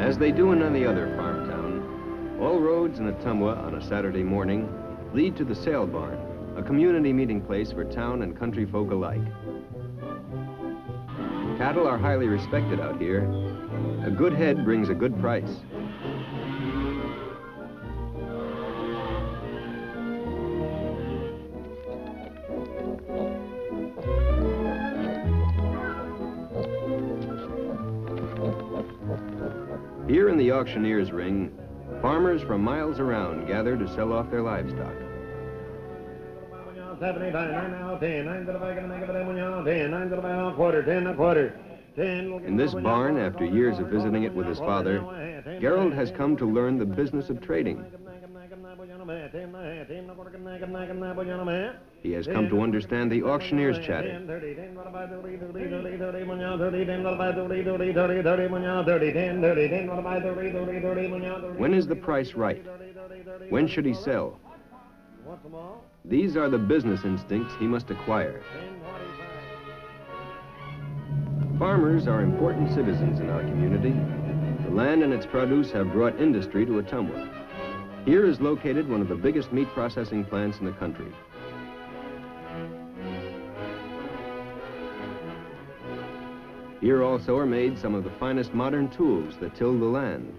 As they do in any other farm town, all roads in Ottumwa on a Saturday morning lead to the sale barn, a community meeting place for town and country folk alike. Cattle are highly respected out here. A good head brings a good price. Here in the auctioneer's ring, farmers from miles around gather to sell off their livestock. In this barn, after years of visiting it with his father, Gerald has come to learn the business of trading. He has come to understand the auctioneer's chatter. When is the price right? When should he sell? These are the business instincts he must acquire. Farmers are important citizens in our community. The land and its produce have brought industry to Ottumwa. Here is located one of the biggest meat processing plants in the country. Here also are made some of the finest modern tools that till the land.